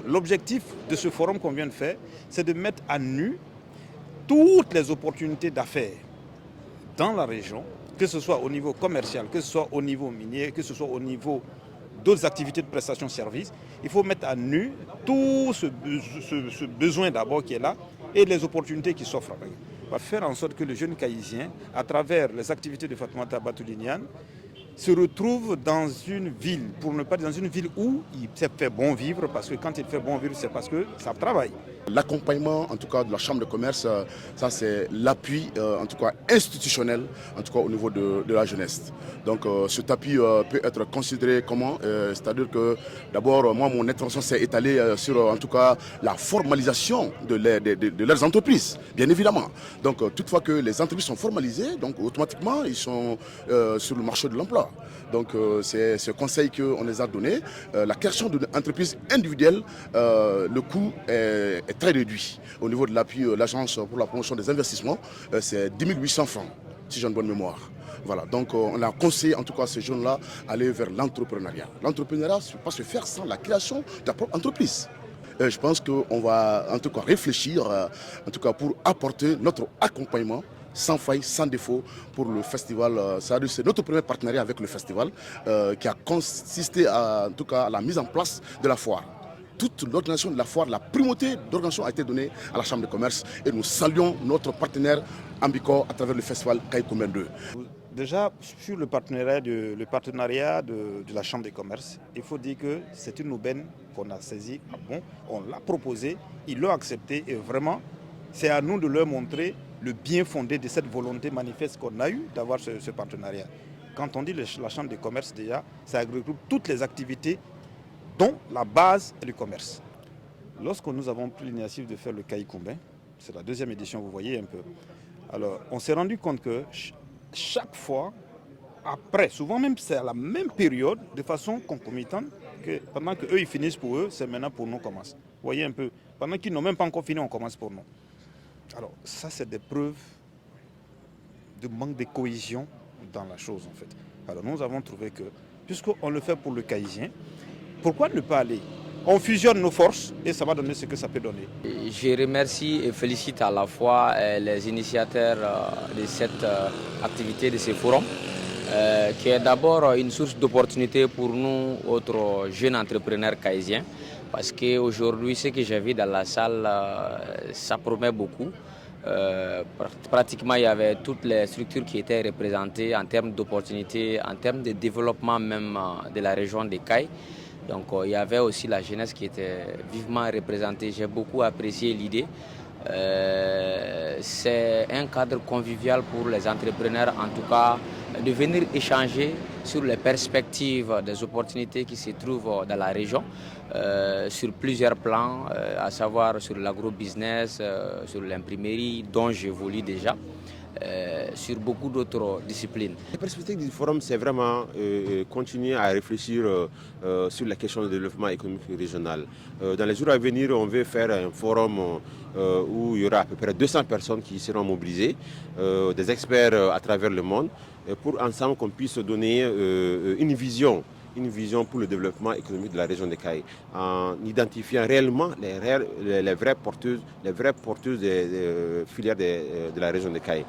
l'objectif de ce forum qu'on vient de faire, c'est de mettre à nu toutes les opportunités d'affaires dans la région, que ce soit au niveau commercial, que ce soit au niveau minier, que ce soit au niveau d'autres activités de prestation de services. Il faut mettre à nu tout ce besoin d'abord qui est là et les opportunités qui s'offrent. On va faire en sorte que le jeune Kaïsien, à travers les activités de Fatoumata Batouliniane, se retrouve dans une ville, pour ne pas dire dans une ville où il fait bon vivre, parce que quand il fait bon vivre, c'est parce que ça travaille. L'accompagnement, en tout cas, de la Chambre de commerce, ça c'est l'appui, en tout cas institutionnel, en tout cas au niveau de la jeunesse. Donc cet appui peut être considéré comment c'est-à-dire que d'abord, moi, mon intervention s'est étalée sur, en tout cas, la formalisation de leurs entreprises, bien évidemment. Donc toutefois que les entreprises sont formalisées, donc automatiquement, ils sont sur le marché de l'emploi. Donc c'est ce conseil qu'on les a donné. La création d'une entreprise individuelle, le coût est très réduit. Au niveau de l'appui, l'agence pour la promotion des investissements, c'est 10 800 francs, si j'ai une bonne mémoire. Voilà, donc on a conseillé en tout cas ces jeunes-là aller vers l'entrepreneuriat. L'entrepreneuriat, ce ne peut pas se faire sans la création de ta propre entreprise. Je pense qu'on va en tout cas réfléchir, en tout cas pour apporter notre accompagnement sans faille, sans défaut pour le festival. C'est notre premier partenariat avec le festival qui a consisté en tout cas à la mise en place de la foire. Toute l'organisation de la foire, la primauté d'organisation a été donnée à la Chambre de commerce et nous saluons notre partenaire Ambico à travers le festival Kaïkomen 2. Déjà, sur le partenariat de la Chambre de commerce, il faut dire que c'est une aubaine qu'on a saisie à bon. On l'a proposé, ils l'ont accepté et vraiment, c'est à nous de leur montrer le bien fondé de cette volonté manifeste qu'on a eue d'avoir ce partenariat. Quand on dit la Chambre de commerce, déjà, ça regroupe toutes les activités dont la base est le commerce. Lorsque nous avons pris l'initiative de faire le Kaïkoumben, c'est la deuxième édition, vous voyez un peu, alors on s'est rendu compte que chaque fois, après, souvent même c'est à la même période, de façon concomitante, que pendant qu'eux ils finissent pour eux, c'est maintenant pour nous qu'on commence. Vous voyez un peu, pendant qu'ils n'ont même pas encore fini, on commence pour nous. Alors ça c'est des preuves de manque de cohésion dans la chose en fait. Alors nous avons trouvé que, puisqu'on le fait pour le Kaïsien, pourquoi ne pas aller? On fusionne nos forces et ça va donner ce que ça peut donner. Je remercie et félicite à la fois les initiateurs de cette activité, de ce forum, qui est d'abord une source d'opportunité pour nous, autres jeunes entrepreneurs kaïsiens, parce qu'aujourd'hui, ce que j'ai vu dans la salle, ça promet beaucoup. Pratiquement, il y avait toutes les structures qui étaient représentées en termes d'opportunités, en termes de développement même de la région des Cailles. Donc il y avait aussi la jeunesse qui était vivement représentée. J'ai beaucoup apprécié l'idée. C'est un cadre convivial pour les entrepreneurs, en tout cas, de venir échanger sur les perspectives des opportunités qui se trouvent dans la région, sur plusieurs plans, à savoir sur l'agro-business, sur l'imprimerie, dont j'évolue déjà. Sur beaucoup d'autres disciplines. La perspective du forum, c'est vraiment continuer à réfléchir sur la question du développement économique régional. Dans les jours à venir, on veut faire un forum où il y aura à peu près 200 personnes qui seront mobilisées, des experts à travers le monde, pour ensemble qu'on puisse donner une vision pour le développement économique de la région des Cailles, en identifiant réellement les vraies porteuses des filières de la région des Cailles.